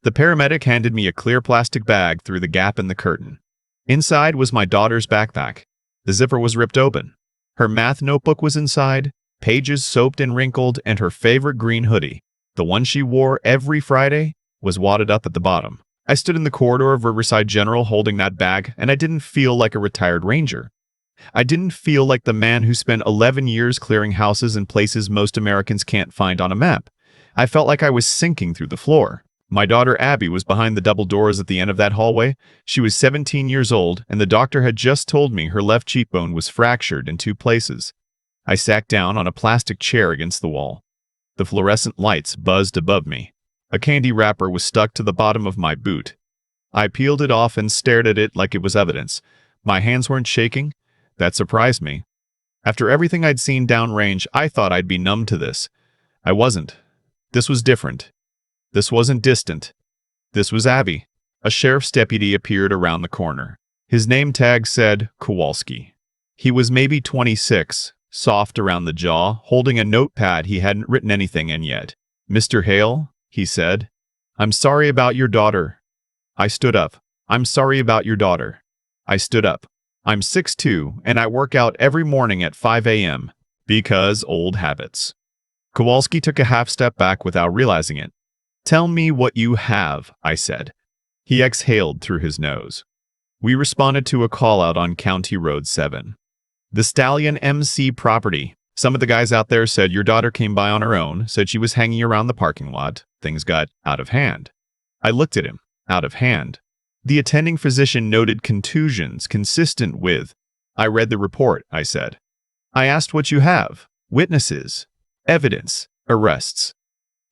The paramedic handed me a clear plastic bag through the gap in the curtain. Inside was my daughter's backpack. The zipper was ripped open. Her math notebook was inside, pages soaked and wrinkled, and her favorite green hoodie, the one she wore every Friday, was wadded up at the bottom. I stood in the corridor of Riverside General holding that bag, and I didn't feel like a retired ranger. I didn't feel like the man who spent 11 years clearing houses in places most Americans can't find on a map. I felt like I was sinking through the floor. My daughter Abby was behind the double doors at the end of that hallway. She was 17 years old, and the doctor had just told me her left cheekbone was fractured in 2 places. I sat down on a plastic chair against the wall. The fluorescent lights buzzed above me. A candy wrapper was stuck to the bottom of my boot. I peeled it off and stared at it like it was evidence. My hands weren't shaking. That surprised me. After everything I'd seen downrange, I thought I'd be numb to this. I wasn't. This was different. This wasn't distant. This was Abby. A sheriff's deputy appeared around the corner. His name tag said Kowalski. He was maybe 26, soft around the jaw, holding a notepad he hadn't written anything in yet. "Mr. Hale," he said, "I'm sorry about your daughter." I stood up. "I'm sorry about your daughter." I stood up. "I'm 6'2", and I work out every morning at 5 a.m. because old habits. Kowalski took a half step back without realizing it. "Tell me what you have," I said. He exhaled through his nose. "We responded to a call-out on County Road 7. The Stallion MC property. Some of the guys out there said your daughter came by on her own, said she was hanging around the parking lot. Things got out of hand." I looked at him. Out of hand. The attending physician noted contusions consistent with. "I read the report," I said. "I asked what you have. Witnesses. Evidence. Arrests."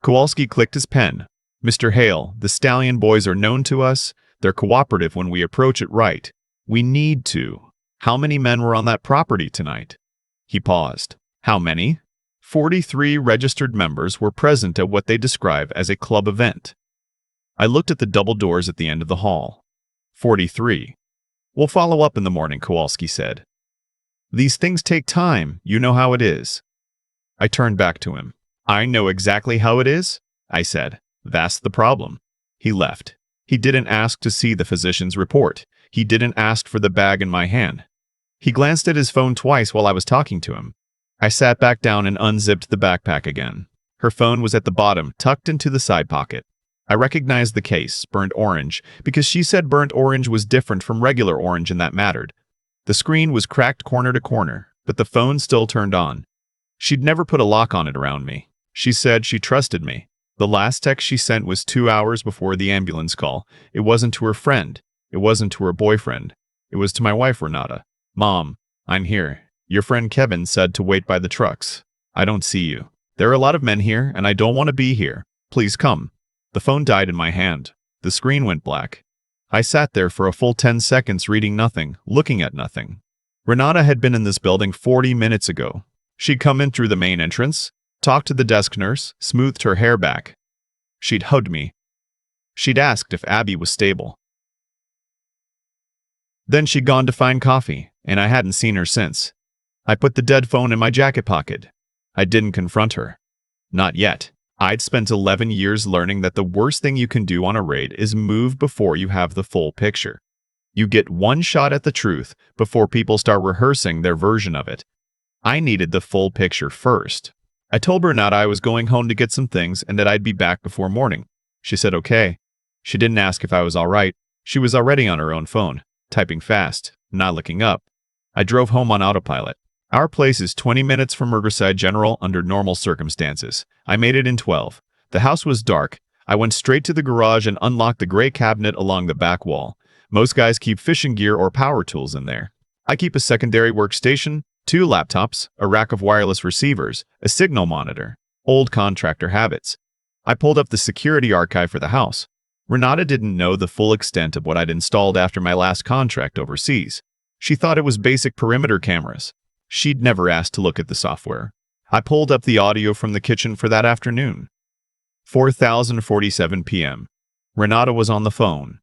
Kowalski clicked his pen. "Mr. Hale, the Stallion boys are known to us. They're cooperative when we approach it right. We need to. How many men were on that property tonight?" He paused. "How many?" 43 registered members were present at what they describe as a club event. I looked at the double doors at the end of the hall. 43. "We'll follow up in the morning," Kowalski said. "These things take time. You know how it is." I turned back to him. "I know exactly how it is," I said. "That's the problem." He left. He didn't ask to see the physician's report. He didn't ask for the bag in my hand. He glanced at his phone twice while I was talking to him. I sat back down and unzipped the backpack again. Her phone was at the bottom, tucked into the side pocket. I recognized the case, burnt orange, because she said burnt orange was different from regular orange and that mattered. The screen was cracked corner to corner, but the phone still turned on. She'd never put a lock on it around me. She said she trusted me. The last text she sent was 2 hours before the ambulance call. It wasn't to her friend. It wasn't to her boyfriend. It was to my wife, Renata. "Mom, I'm here. Your friend Kevin said to wait by the trucks. I don't see you. There are a lot of men here, and I don't want to be here. Please come." The phone died in my hand. The screen went black. I sat there for a full 10 seconds reading nothing, looking at nothing. Renata had been in this building 40 minutes ago. She'd come in through the main entrance, talked to the desk nurse, smoothed her hair back. She'd hugged me. She'd asked if Abby was stable. Then she'd gone to find coffee, and I hadn't seen her since. I put the dead phone in my jacket pocket. I didn't confront her. Not yet. I'd spent 11 years learning that the worst thing you can do on a raid is move before you have the full picture. You get one shot at the truth before people start rehearsing their version of it. I needed the full picture first. I told Renata I was going home to get some things and that I'd be back before morning. She said okay. She didn't ask if I was all right. She was already on her own phone, typing fast, not looking up. I drove home on autopilot. Our place is 20 minutes from Riverside General under normal circumstances. I made it in 12. The house was dark. I went straight to the garage and unlocked the gray cabinet along the back wall. Most guys keep fishing gear or power tools in there. I keep a secondary workstation, 2 laptops, a rack of wireless receivers, a signal monitor. Old contractor habits. I pulled up the security archive for the house. Renata didn't know the full extent of what I'd installed after my last contract overseas. She thought it was basic perimeter cameras. She'd never asked to look at the software. I pulled up the audio from the kitchen for that afternoon. 4:47 p.m. Renata was on the phone.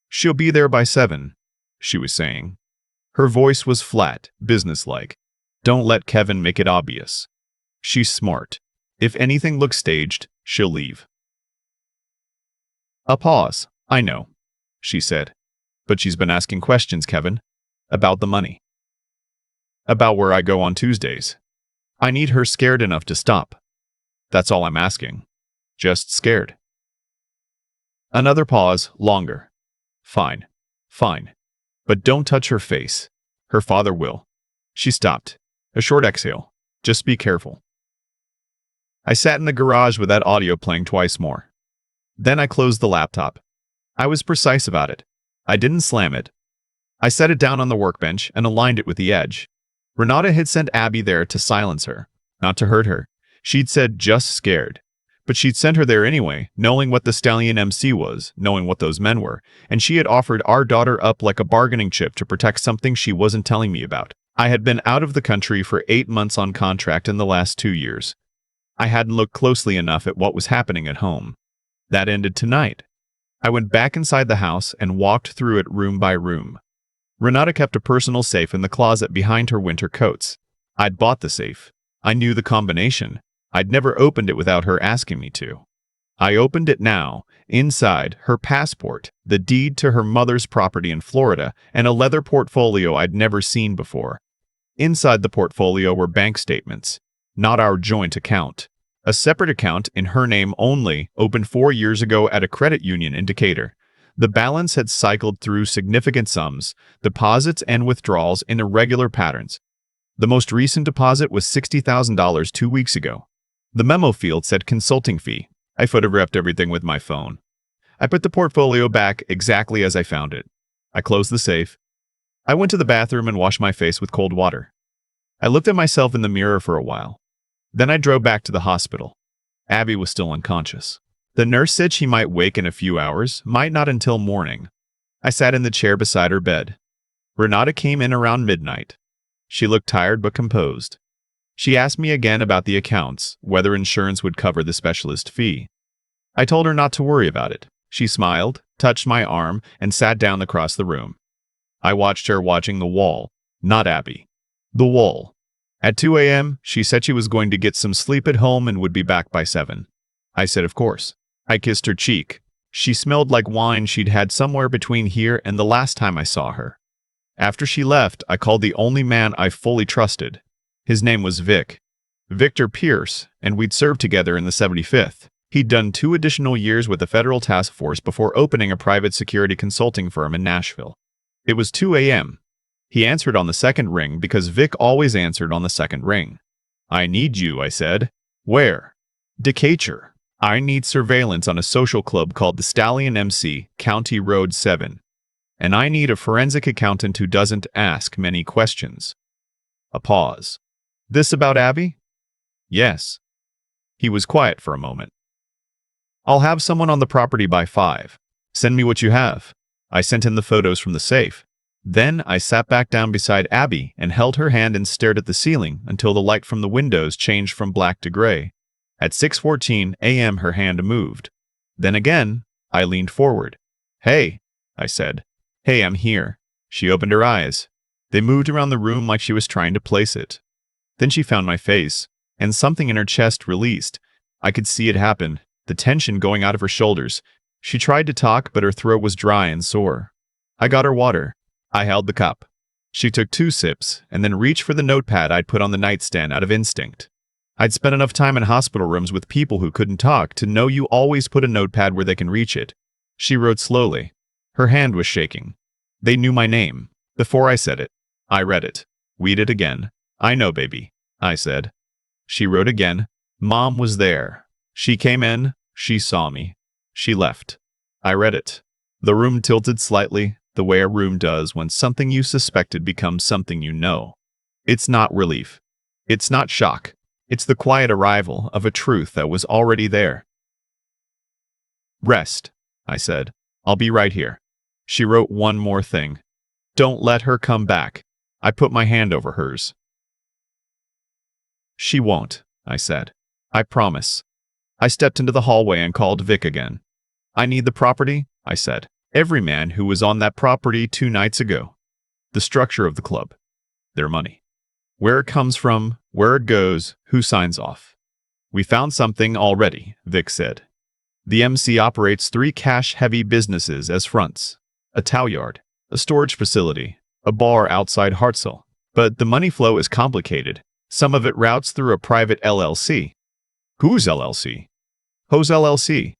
"She'll be there by 7, she was saying. Her voice was flat, businesslike. "Don't let Kevin make it obvious. She's smart. If anything looks staged, she'll leave." A pause. I know, she said. But she's been asking questions, Kevin. About the money. About where I go on Tuesdays. I need her scared enough to stop. That's all I'm asking. Just scared. Another pause, longer. Fine. Fine. But don't touch her face. Her father will. She stopped. A short exhale. Just be careful. I sat in the garage with that audio playing twice more. Then I closed the laptop. I was precise about it. I didn't slam it. I set it down on the workbench and aligned it with the edge. Renata had sent Abby there to silence her, not to hurt her. She'd said just scared. But she'd sent her there anyway, knowing what the Stallion MC was, knowing what those men were, and she had offered our daughter up like a bargaining chip to protect something she wasn't telling me about. I had been out of the country for 8 months on contract in the last 2 years. I hadn't looked closely enough at what was happening at home. That ended tonight. I went back inside the house and walked through it room by room. Renata kept a personal safe in the closet behind her winter coats. I'd bought the safe. I knew the combination. I'd never opened it without her asking me to. I opened it now. Inside, her passport, the deed to her mother's property in Florida, and a leather portfolio I'd never seen before. Inside the portfolio were bank statements. Not our joint account. A separate account in her name only, opened 4 years ago at a credit union in Decatur. The balance had cycled through significant sums, deposits and withdrawals in irregular patterns. The most recent deposit was $60,000 2 weeks ago. The memo field said consulting fee. I photographed everything with my phone. I put the portfolio back exactly as I found it. I closed the safe. I went to the bathroom and washed my face with cold water. I looked at myself in the mirror for a while. Then I drove back to the hospital. Abby was still unconscious. The nurse said she might wake in a few hours, might not until morning. I sat in the chair beside her bed. Renata came in around midnight. She looked tired but composed. She asked me again about the accounts, whether insurance would cover the specialist fee. I told her not to worry about it. She smiled, touched my arm, and sat down across the room. I watched her watching the wall, not Abby. The wall. At 2 a.m., she said she was going to get some sleep at home and would be back by 7. I said of course. I kissed her cheek. She smelled like wine she'd had somewhere between here and the last time I saw her. After she left, I called the only man I fully trusted. His name was Vic. Victor Pierce, and we'd served together in the 75th. He'd done 2 additional years with the federal task force before opening a private security consulting firm in Nashville. It was 2 a.m. He answered on the second ring because Vic always answered on the second ring. I need you, I said. Where? Decatur. I need surveillance on a social club called the Stallion MC, County Road 7. And I need a forensic accountant who doesn't ask many questions. A pause. This about Abby? Yes. He was quiet for a moment. I'll have someone on the property by 5. Send me what you have. I sent him the photos from the safe. Then I sat back down beside Abby and held her hand and stared at the ceiling until the light from the windows changed from black to gray. At 6:14 a.m. her hand moved. Then again, I leaned forward. Hey, I said. Hey, I'm here. She opened her eyes. They moved around the room like she was trying to place it. Then she found my face, and something in her chest released. I could see it happen, the tension going out of her shoulders. She tried to talk, but her throat was dry and sore. I got her water. I held the cup. She took 2 sips, and then reached for the notepad I'd put on the nightstand out of instinct. I'd spent enough time in hospital rooms with people who couldn't talk to know you always put a notepad where they can reach it. She wrote slowly. Her hand was shaking. They knew my name. Before I said it, I read it. Read it again. I know, baby, I said. She wrote again. Mom was there. She came in. She saw me. She left. I read it. The room tilted slightly, the way a room does when something you suspected becomes something you know. It's not relief. It's not shock. It's the quiet arrival of a truth that was already there. Rest, I said. I'll be right here. She wrote one more thing. Don't let her come back. I put my hand over hers. She won't, I said. I promise. I stepped into the hallway and called Vic again. I need the property, I said. Every man who was on that property 2 nights ago. The structure of the club. Their money. Where it comes from, where it goes, who signs off. We found something already, Vic said. The MC operates 3 cash-heavy businesses as fronts: a tow yard, a storage facility, a bar outside Hartselle. But the money flow is complicated. Some of it routes through a private LLC. Whose LLC? Ho's LLC.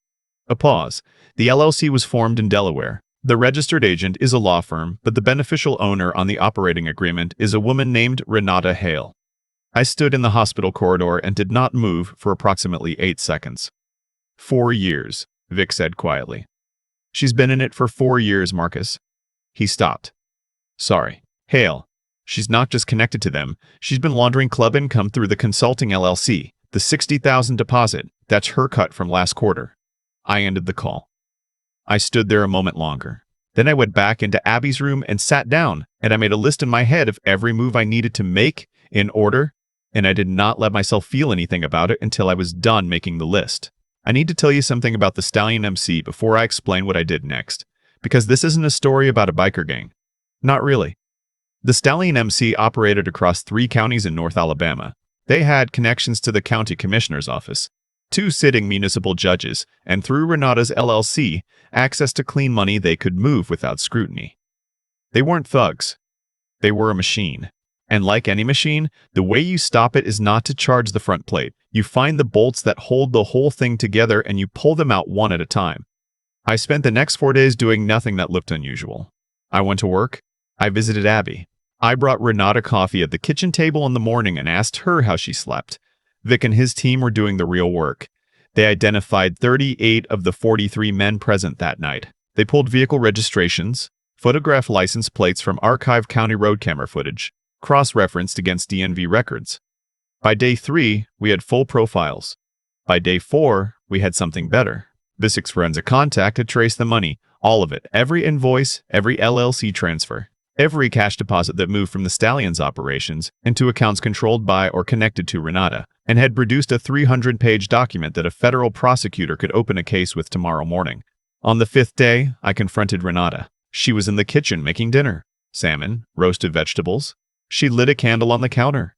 A pause. The LLC was formed in Delaware. The registered agent is a law firm, but the beneficial owner on the operating agreement is a woman named Renata Hale. I stood in the hospital corridor and did not move for approximately 8 seconds. 4 years, Vic said quietly. She's been in it for 4 years, Marcus. He stopped. Sorry. Hale. She's not just connected to them. She's been laundering club income through the consulting LLC. The $60,000 deposit, that's her cut from last quarter. I ended the call. I stood there a moment longer. Then I went back into Abby's room and sat down, and I made a list in my head of every move I needed to make in order, and I did not let myself feel anything about it until I was done making the list. I need to tell you something about the Stallion MC before I explain what I did next, because this isn't a story about a biker gang. Not really. The Stallion MC operated across 3 counties in North Alabama. They had connections to the county commissioner's office, 2 sitting municipal judges, and through Renata's LLC, access to clean money they could move without scrutiny. They weren't thugs. They were a machine. And like any machine, the way you stop it is not to charge the front plate. You find the bolts that hold the whole thing together and you pull them out one at a time. I spent the next 4 days doing nothing that looked unusual. I went to work. I visited Abby. I brought Renata coffee at the kitchen table in the morning and asked her how she slept. Vic and his team were doing the real work. They identified 38 of the 43 men present that night. They pulled vehicle registrations, photographed license plates from archived county road camera footage, cross-referenced against DNV records. By day 3, we had full profiles. By day 4, we had something better. Visic's forensic contact had traced the money, all of it, every invoice, every LLC transfer, every cash deposit that moved from the Stallion's operations into accounts controlled by or connected to Renata, and had produced a 300-page document that a federal prosecutor could open a case with tomorrow morning. On the 5th day, I confronted Renata. She was in the kitchen making dinner. Salmon, roasted vegetables. She lit a candle on the counter.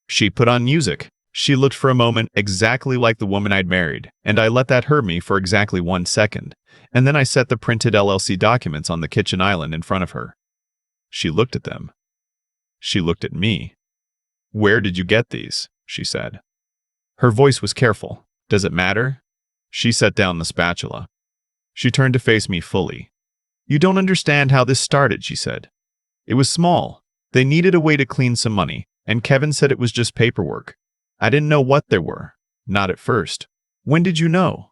She put on music. She looked for a moment exactly like the woman I'd married, and I let that hurt me for exactly 1 second, and then I set the printed LLC documents on the kitchen island in front of her. She looked at them. She looked at me. "Where did you get these?" she said. Her voice was careful. "Does it matter?" She set down the spatula. She turned to face me fully. "You don't understand how this started," she said. "It was small. They needed a way to clean some money, and Kevin said it was just paperwork. I didn't know what they were. Not at first. When did you know?"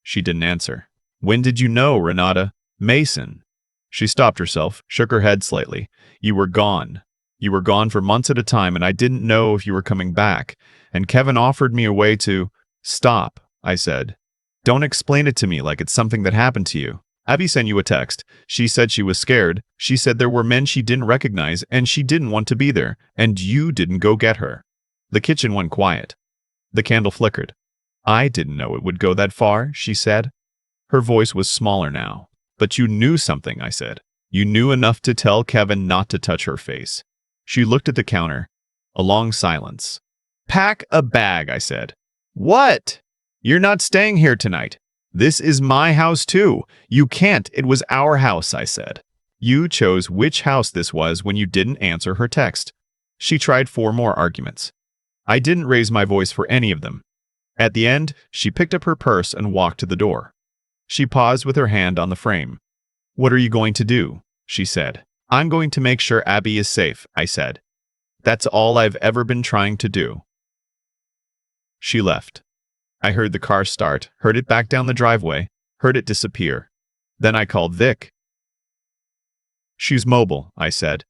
She didn't answer. "When did you know, Renata?" "Mason." She stopped herself, shook her head slightly. "You were gone. You were gone for months at a time, and I didn't know if you were coming back. And Kevin offered me a way to—" "Stop," I said. "Don't explain it to me like it's something that happened to you. Abby sent you a text. She said she was scared. She said there were men she didn't recognize, and she didn't want to be there, and you didn't go get her." The kitchen went quiet. The candle flickered. "I didn't know it would go that far," she said. Her voice was smaller now. "But you knew something," I said. "You knew enough to tell Kevin not to touch her face." She looked at the counter. A long silence. "Pack a bag," I said. "What?" "You're not staying here tonight. This is my house too. You can't. It was our house," I said. "You chose which house this was when you didn't answer her text." She tried 4 more arguments. I didn't raise my voice for any of them. At the end, she picked up her purse and walked to the door. She paused with her hand on the frame. "What are you going to do?" she said. "I'm going to make sure Abby is safe," I said. "That's all I've ever been trying to do." She left. I heard the car start, heard it back down the driveway, heard it disappear. Then I called Vic. "She's mobile," I said.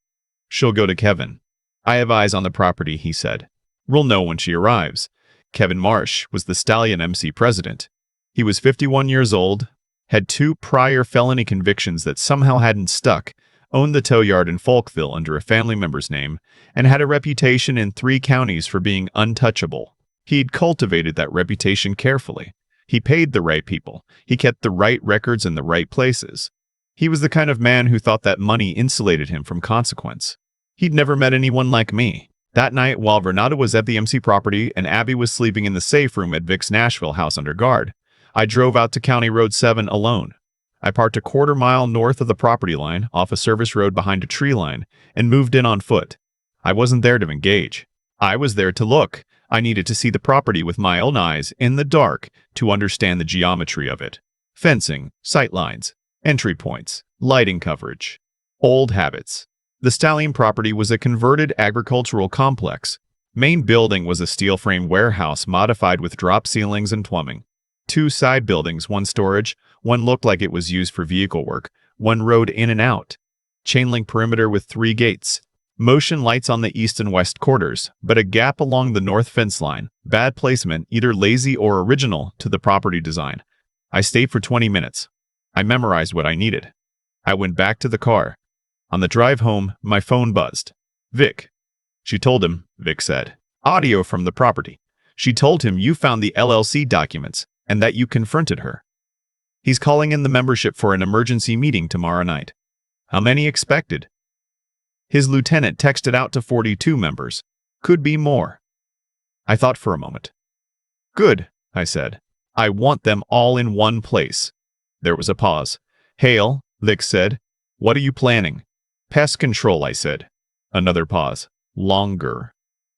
"She'll go to Kevin." "I have eyes on the property," he said. "We'll know when she arrives." Kevin Marsh was the Stallion MC president. He was 51 years old, had 2 prior felony convictions that somehow hadn't stuck, owned the tow yard in Folkville under a family member's name, and had a reputation in 3 counties for being untouchable. He'd cultivated that reputation carefully. He paid the right people. He kept the right records in the right places. He was the kind of man who thought that money insulated him from consequence. He'd never met anyone like me. That night, while Renata was at the MC property and Abby was sleeping in the safe room at Vic's Nashville house under guard, I drove out to County Road 7 alone. I parked a quarter-mile north of the property line, off a service road behind a tree line, and moved in on foot. I wasn't there to engage. I was there to look. I needed to see the property with my own eyes, in the dark, to understand the geometry of it. Fencing, sight lines, entry points, lighting coverage. Old habits. The Stallion property was a converted agricultural complex. Main building was a steel frame warehouse modified with drop ceilings and plumbing. 2 side buildings, one storage, one looked like it was used for vehicle work, one road in and out. Chain link perimeter with 3 gates. Motion lights on the east and west quarters, but a gap along the north fence line. Bad placement, either lazy or original, to the property design. I stayed for 20 minutes. I memorized what I needed. I went back to the car. On the drive home, my phone buzzed. Vic. She told him, Vic said. Audio from the property. She told him you found the LLC documents and that you confronted her. He's calling in the membership for an emergency meeting tomorrow night. How many expected? His lieutenant texted out to 42 members. Could be more. I thought for a moment. Good, I said. I want them all in one place. There was a pause. Hale, Vic said. What are you planning? Pest control, I said. Another pause. Longer.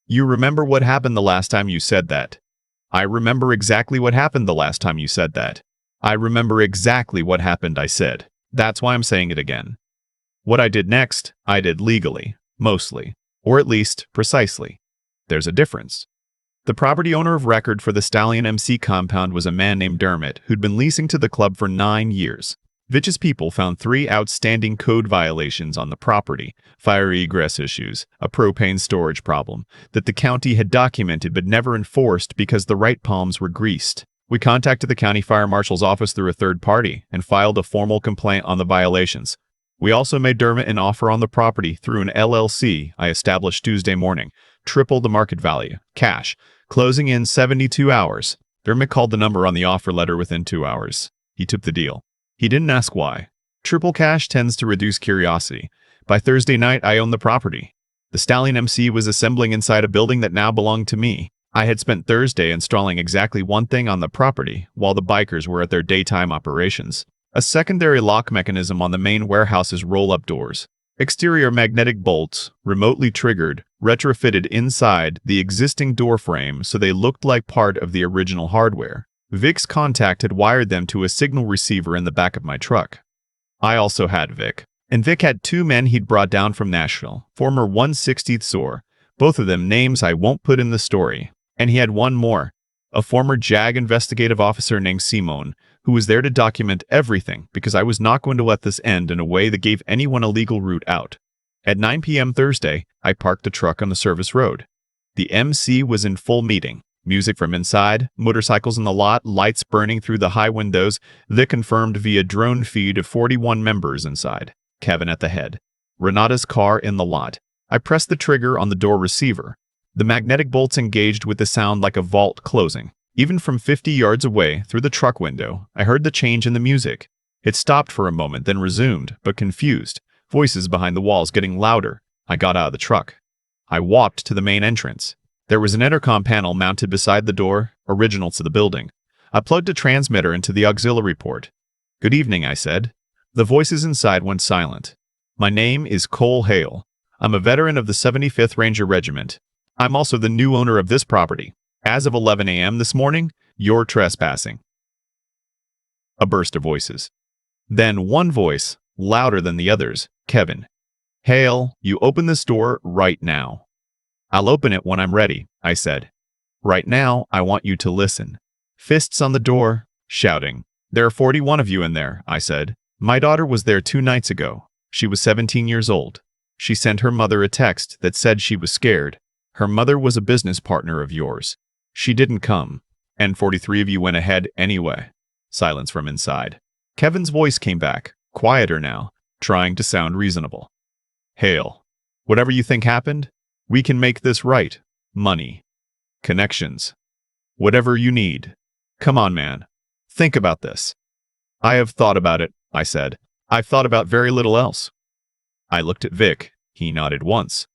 You remember what happened the last time you said that? I remember exactly what happened the last time you said that. I remember exactly what happened, I said. That's why I'm saying it again. What I did next, I did legally, mostly, or at least precisely. There's a difference. The property owner of record for the Stallion MC compound was a man named Dermot who'd been leasing to the club for 9 years. Vitch's people found 3 outstanding code violations on the property, fire egress issues, a propane storage problem, that the county had documented but never enforced because the right palms were greased. We contacted the county fire marshal's office through a third party and filed a formal complaint on the violations. We also made Dermot an offer on the property through an LLC I established Tuesday morning, triple the market value, cash, closing in 72 hours. Dermot called the number on the offer letter within 2 hours. He took the deal. He didn't ask why. Triple cash tends to reduce curiosity. By Thursday night, I owned the property. The Stallion MC was assembling inside a building that now belonged to me. I had spent Thursday installing exactly one thing on the property, while the bikers were at their daytime operations. A secondary lock mechanism on the main warehouse's roll-up doors. Exterior magnetic bolts, remotely triggered, retrofitted inside the existing door frame so they looked like part of the original hardware. Vic's contact had wired them to a signal receiver in the back of my truck. I also had Vic. And Vic had 2 men he'd brought down from Nashville, former 160th SOAR, both of them names I won't put in the story. And he had one more, a former JAG investigative officer named Simone, who was there to document everything because I was not going to let this end in a way that gave anyone a legal route out. At 9 p.m. Thursday, I parked the truck on the service road. The MC was in full meeting. Music from inside, motorcycles in the lot, lights burning through the high windows, Vic confirmed via drone feed of 41 members inside. Kevin at the head. Renata's car in the lot. I pressed the trigger on the door receiver. The magnetic bolts engaged with the sound like a vault closing. Even from 50 yards away, through the truck window, I heard the change in the music. It stopped for a moment, then resumed, but confused. Voices behind the walls getting louder. I got out of the truck. I walked to the main entrance. There was an intercom panel mounted beside the door, original to the building. I plugged a transmitter into the auxiliary port. Good evening, I said. The voices inside went silent. My name is Cole Hale. I'm a veteran of the 75th Ranger Regiment. I'm also the new owner of this property. As of 11 a.m. this morning, you're trespassing. A burst of voices. Then one voice, louder than the others, Kevin. Hale, you open this door right now. I'll open it when I'm ready, I said. Right now, I want you to listen. Fists on the door, shouting. There are 41 of you in there, I said. My daughter was there 2 nights ago. She was 17 years old. She sent her mother a text that said she was scared. Her mother was a business partner of yours. She didn't come. And 43 of you went ahead anyway. Silence from inside. Kevin's voice came back, quieter now, trying to sound reasonable. Hale, whatever you think happened, we can make this right. Money. Connections. Whatever you need. Come on, man. Think about this. I have thought about it, I said. I've thought about very little else. I looked at Vic. He nodded once.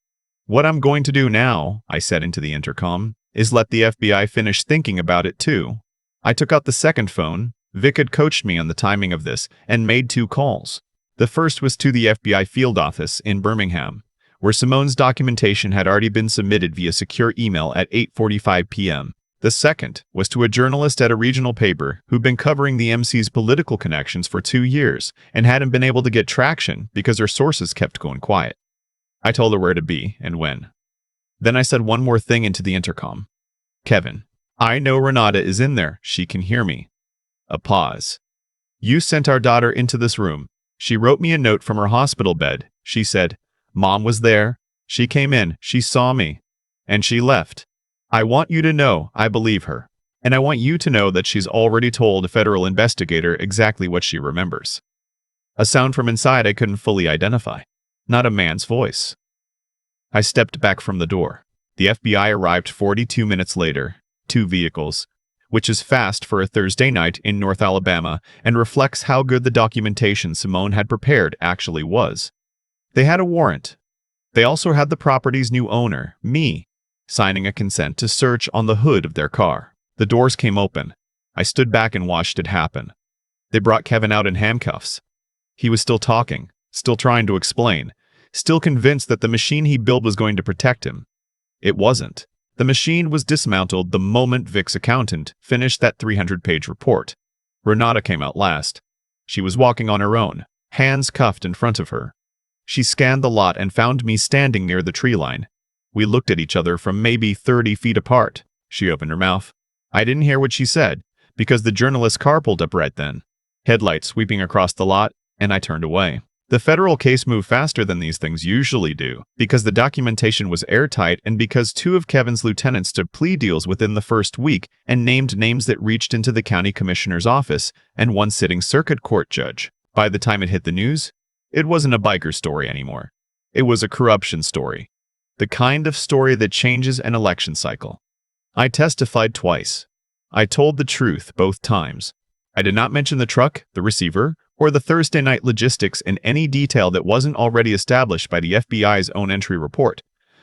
What I'm going to do now, I said into the intercom, is let the FBI finish thinking about it too. I took out the second phone, Vic had coached me on the timing of this and made 2 calls. The first was to the FBI field office in Birmingham, where Simone's documentation had already been submitted via secure email at 8:45 p.m. The second was to a journalist at a regional paper who'd been covering the MC's political connections for 2 years and hadn't been able to get traction because her sources kept going quiet. I told her where to be and when. Then I said one more thing into the intercom. "Kevin, I know Renata is in there. She can hear me." A pause. "You sent our daughter into this room. She wrote me a note from her hospital bed. She said, 'Mom was there. She came in. She saw me. And she left.' I want you to know I believe her. And I want you to know that she's already told a federal investigator exactly what she remembers." A sound from inside I couldn't fully identify. Not a man's voice. I stepped back from the door. The FBI arrived 42 minutes later. 2 vehicles, which is fast for a Thursday night in North Alabama and reflects how good the documentation Simone had prepared actually was. They had a warrant. They also had the property's new owner, me, signing a consent to search on the hood of their car. The doors came open. I stood back and watched it happen. They brought Kevin out in handcuffs. He was still talking, still trying to explain, still convinced that the machine he built was going to protect him. It wasn't. The machine was dismantled the moment Vic's accountant finished that 300-page report. Renata came out last. She was walking on her own, hands cuffed in front of her. She scanned the lot and found me standing near the tree line. We looked at each other from maybe 30 feet apart. She opened her mouth. I didn't hear what she said, because the journalist's car pulled up right then, headlights sweeping across the lot, and I turned away. The federal case moved faster than these things usually do, because the documentation was airtight and because 2 of Kevin's lieutenants took plea deals within the first week and named names that reached into the county commissioner's office and one sitting circuit court judge. By the time it hit the news, it wasn't a biker story anymore. It was a corruption story. The kind of story that changes an election cycle. I testified twice. I told the truth both times. I did not mention the truck, the receiver, or the Thursday night logistics in any detail that wasn't already established by the FBI's own entry report.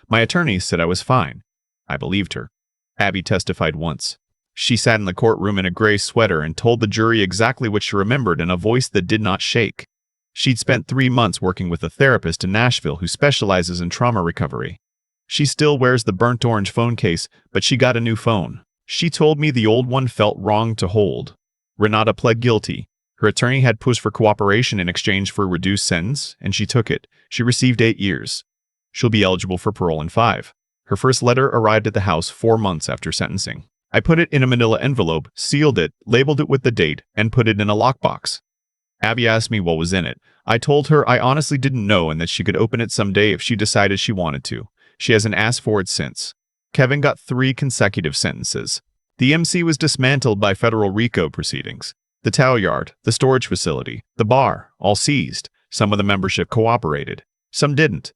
My attorney said I was fine. I believed her. Abby testified once. She sat in the courtroom in a gray sweater and told the jury exactly what she remembered in a voice that did not shake. She'd spent 3 months working with a therapist in Nashville who specializes in trauma recovery. She still wears the burnt orange phone case, but she got a new phone. She told me the old one felt wrong to hold. Renata pled guilty. Her attorney had pushed for cooperation in exchange for a reduced sentence, and she took it. She received 8 years. She'll be eligible for parole in 5. Her first letter arrived at the house 4 months after sentencing. I put it in a manila envelope, sealed it, labeled it with the date, and put it in a lockbox. Abby asked me what was in it. I told her I honestly didn't know and that she could open it someday if she decided she wanted to. She hasn't asked for it since. Kevin got 3 consecutive sentences. The MC was dismantled by federal RICO proceedings. The tow yard, the storage facility, the bar, all seized. Some of the membership cooperated. Some didn't.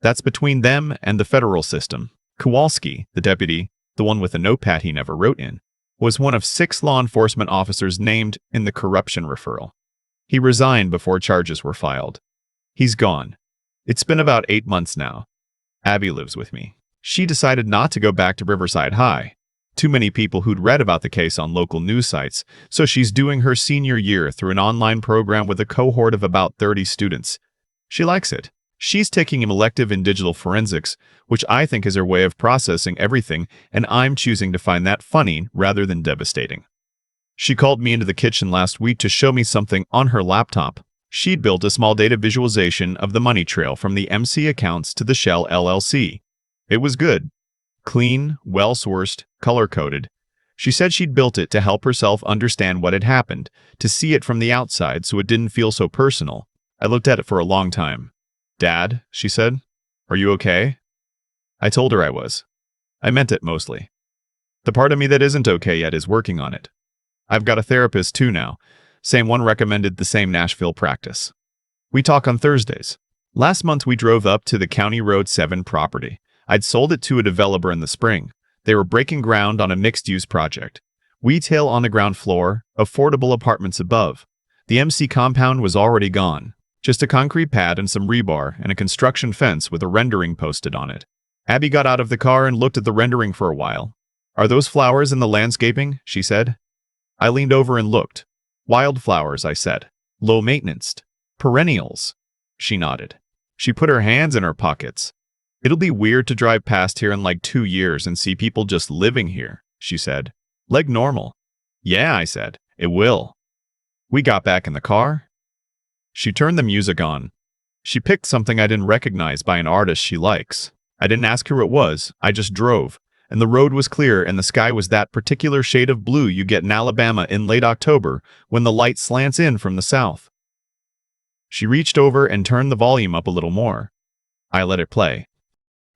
That's between them and the federal system. Kowalski, the deputy, the one with a notepad he never wrote in, was one of 6 law enforcement officers named in the corruption referral. He resigned before charges were filed. He's gone. It's been about 8 months now. Abby lives with me. She decided not to go back to Riverside High. Too many people who'd read about the case on local news sites, so she's doing her senior year through an online program with a cohort of about 30 students. She likes it. She's taking an elective in digital forensics, which I think is her way of processing everything, and I'm choosing to find that funny rather than devastating. She called me into the kitchen last week to show me something on her laptop. She'd built a small data visualization of the money trail from the MC accounts to the Shell LLC. It was good. Clean, well-sourced, color-coded. She said she'd built it to help herself understand what had happened, to see it from the outside so it didn't feel so personal. I looked at it for a long time. "Dad," she said, "are you okay?" I told her I was. I meant it mostly. The part of me that isn't okay yet is working on it. I've got a therapist too now. Same one recommended the same Nashville practice. We talk on Thursdays. Last month we drove up to the County Road 7 property. I'd sold it to a developer in the spring. They were breaking ground on a mixed-use project. Retail on the ground floor, affordable apartments above. The MC compound was already gone. Just a concrete pad and some rebar and a construction fence with a rendering posted on it. Abby got out of the car and looked at the rendering for a while. "Are those flowers in the landscaping?" she said. I leaned over and looked. Wildflowers, I said. Low maintenance. Perennials. She nodded. She put her hands in her pockets. It'll be weird to drive past here in like 2 years and see people just living here, she said. Like normal. Yeah, I said. It will. We got back in the car. She turned the music on. She picked something I didn't recognize by an artist she likes. I didn't ask who it was, I just drove, and the road was clear and the sky was that particular shade of blue you get in Alabama in late October when the light slants in from the south. She reached over and turned the volume up a little more. I let it play.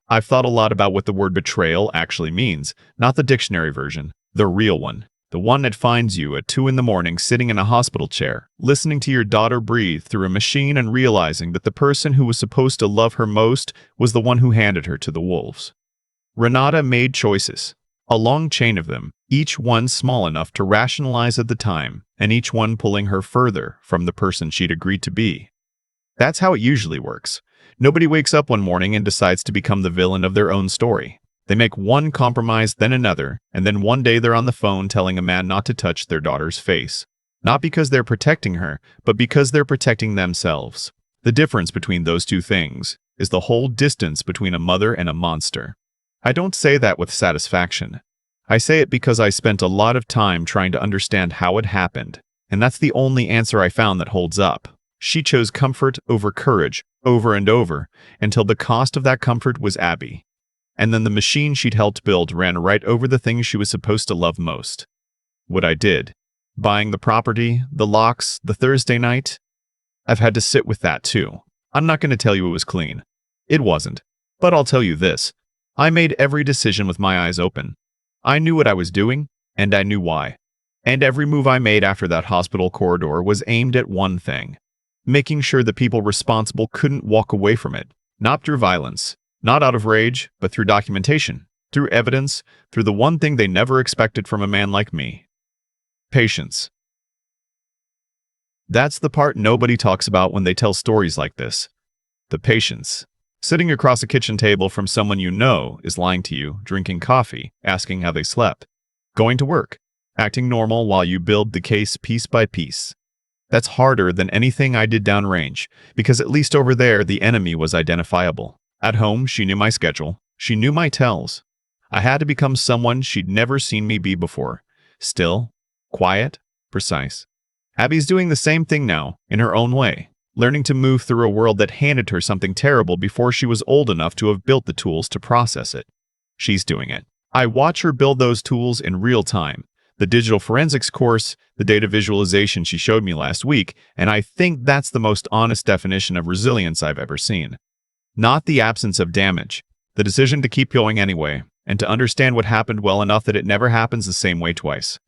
I've thought a lot about what the word betrayal actually means, not the dictionary version, the real one. The one that finds you at 2 in the morning sitting in a hospital chair, listening to your daughter breathe through a machine and realizing that the person who was supposed to love her most was the one who handed her to the wolves. Renata made choices, a long chain of them, each one small enough to rationalize at the time, and each one pulling her further from the person she'd agreed to be. That's how it usually works. Nobody wakes up one morning and decides to become the villain of their own story. They make one compromise, then another, and then one day they're on the phone telling a man not to touch their daughter's face. Not because they're protecting her, but because they're protecting themselves. The difference between those two things is the whole distance between a mother and a monster. I don't say that with satisfaction. I say it because I spent a lot of time trying to understand how it happened, and that's the only answer I found that holds up. She chose comfort over courage, over and over, until the cost of that comfort was Abby. And then the machine she'd helped build ran right over the things she was supposed to love most. What I did. Buying the property, the locks, the Thursday night. I've had to sit with that too. I'm not going to tell you it was clean. It wasn't. But I'll tell you this. I made every decision with my eyes open. I knew what I was doing, and I knew why. And every move I made after that hospital corridor was aimed at one thing. Making sure the people responsible couldn't walk away from it. Not through violence. Not out of rage, but through documentation, through evidence, through the one thing they never expected from a man like me. Patience. That's the part nobody talks about when they tell stories like this. The patience. Sitting across a kitchen table from someone you know is lying to you, drinking coffee, asking how they slept. Going to work, acting normal while you build the case piece by piece. That's harder than anything I did downrange, because at least over there the enemy was identifiable. At home, she knew my schedule. She knew my tells. I had to become someone she'd never seen me be before. Still, quiet, precise. Abby's doing the same thing now, in her own way, learning to move through a world that handed her something terrible before she was old enough to have built the tools to process it. She's doing it. I watch her build those tools in real time. The digital forensics course, the data visualization she showed me last week, and I think that's the most honest definition of resilience I've ever seen. Not the absence of damage, the decision to keep going anyway, and to understand what happened well enough that it never happens the same way twice.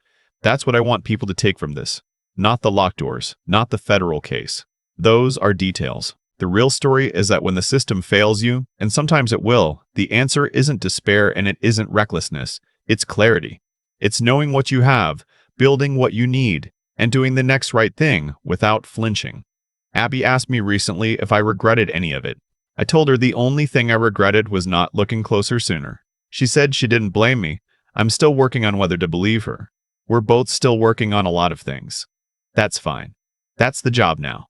That's what I want people to take from this. Not the locked doors, not the federal case. Those are details. The real story is that when the system fails you, and sometimes it will, the answer isn't despair and it isn't recklessness. It's clarity. It's knowing what you have, building what you need, and doing the next right thing without flinching. Abby asked me recently if I regretted any of it. I told her the only thing I regretted was not looking closer sooner. She said she didn't blame me. I'm still working on whether to believe her. We're both still working on a lot of things. That's fine. That's the job now.